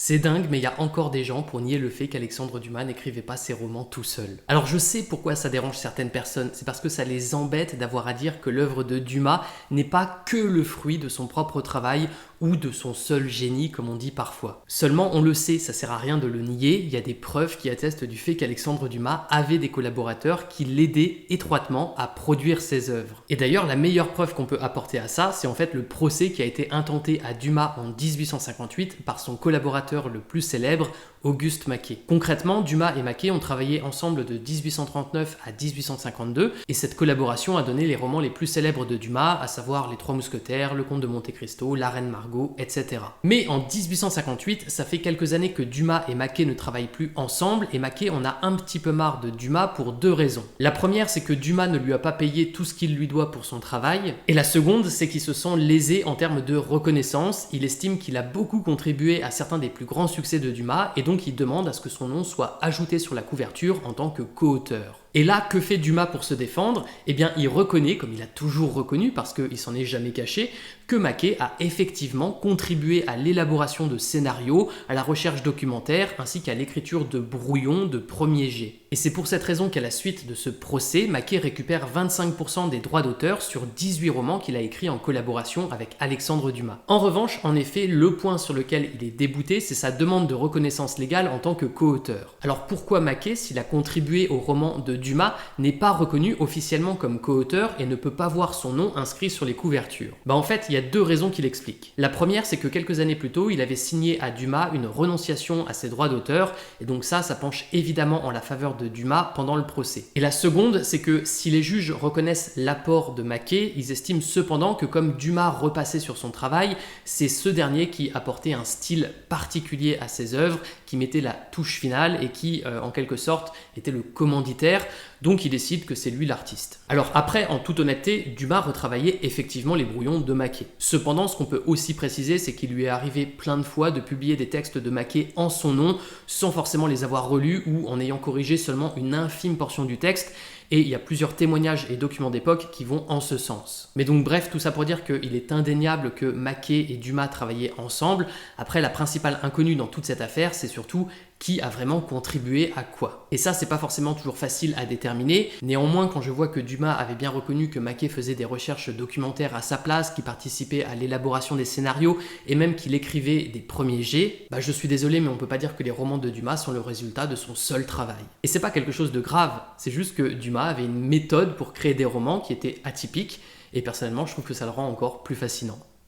C'est dingue, mais il y a encore des gens pour nier le fait qu'Alexandre Dumas n'écrivait pas ses romans tout seul. Alors je sais pourquoi ça dérange certaines personnes, c'est parce que ça les embête d'avoir à dire que l'œuvre de Dumas n'est pas que le fruit de son propre travail ou de son seul génie, comme on dit parfois. Seulement, on le sait, ça sert à rien de le nier, il y a des preuves qui attestent du fait qu'Alexandre Dumas avait des collaborateurs qui l'aidaient étroitement à produire ses œuvres. Et d'ailleurs, la meilleure preuve qu'on peut apporter à ça, c'est en fait le procès qui a été intenté à Dumas en 1858 par son collaborateur le plus célèbre, Auguste Maquet. Concrètement, Dumas et Maquet ont travaillé ensemble de 1839 à 1852, et cette collaboration a donné les romans les plus célèbres de Dumas, à savoir Les Trois Mousquetaires, Le Comte de Monte Cristo, La Reine Margot, etc. Mais en 1858, ça fait quelques années que Dumas et Maquet ne travaillent plus ensemble, et Maquet en a un petit peu marre de Dumas pour deux raisons. La première, c'est que Dumas ne lui a pas payé tout ce qu'il lui doit pour son travail, et la seconde, c'est qu'il se sent lésé en termes de reconnaissance. Il estime qu'il a beaucoup contribué à certains des plus grands succès de Dumas, et donc il demande à ce que son nom soit ajouté sur la couverture en tant que co-auteur. Et là, que fait Dumas pour se défendre? Eh bien, il reconnaît, comme il a toujours reconnu, parce qu'il s'en est jamais caché, que Maquet a effectivement contribué à l'élaboration de scénarios, à la recherche documentaire, ainsi qu'à l'écriture de brouillons de premier jet. Et c'est pour cette raison qu'à la suite de ce procès, Maquet récupère 25% des droits d'auteur sur 18 romans qu'il a écrits en collaboration avec Alexandre Dumas. En revanche, en effet, le point sur lequel il est débouté, c'est sa demande de reconnaissance légale en tant que co-auteur. Alors pourquoi Maquet, s'il a contribué au roman de Dumas, n'est pas reconnu officiellement comme co-auteur et ne peut pas voir son nom inscrit sur les couvertures? En fait, il y a deux raisons qui l'expliquent. La première, c'est que quelques années plus tôt, il avait signé à Dumas une renonciation à ses droits d'auteur, et donc ça penche évidemment en la faveur de Dumas pendant le procès. Et la seconde, c'est que si les juges reconnaissent l'apport de Maquet, ils estiment cependant que comme Dumas repassait sur son travail, c'est ce dernier qui apportait un style particulier à ses œuvres, qui mettait la touche finale et qui, en quelque sorte, était le commanditaire. Donc il décide que c'est lui l'artiste. Alors après, en toute honnêteté, Dumas retravaillait effectivement les brouillons de Maquet. Cependant, ce qu'on peut aussi préciser, c'est qu'il lui est arrivé plein de fois de publier des textes de Maquet en son nom, sans forcément les avoir relus ou en ayant corrigé seulement une infime portion du texte. Et il y a plusieurs témoignages et documents d'époque qui vont en ce sens. Mais donc bref, tout ça pour dire qu'il est indéniable que Maquet et Dumas travaillaient ensemble. Après, la principale inconnue dans toute cette affaire, c'est surtout qui a vraiment contribué à quoi. Et ça, c'est pas forcément toujours facile à déterminer. Néanmoins, quand je vois que Dumas avait bien reconnu que Maquet faisait des recherches documentaires à sa place, qu'il participait à l'élaboration des scénarios et même qu'il écrivait des premiers jets, je suis désolé, mais on peut pas dire que les romans de Dumas sont le résultat de son seul travail. Et c'est pas quelque chose de grave, c'est juste que Dumas avait une méthode pour créer des romans qui étaient atypiques, et personnellement, je trouve que ça le rend encore plus fascinant.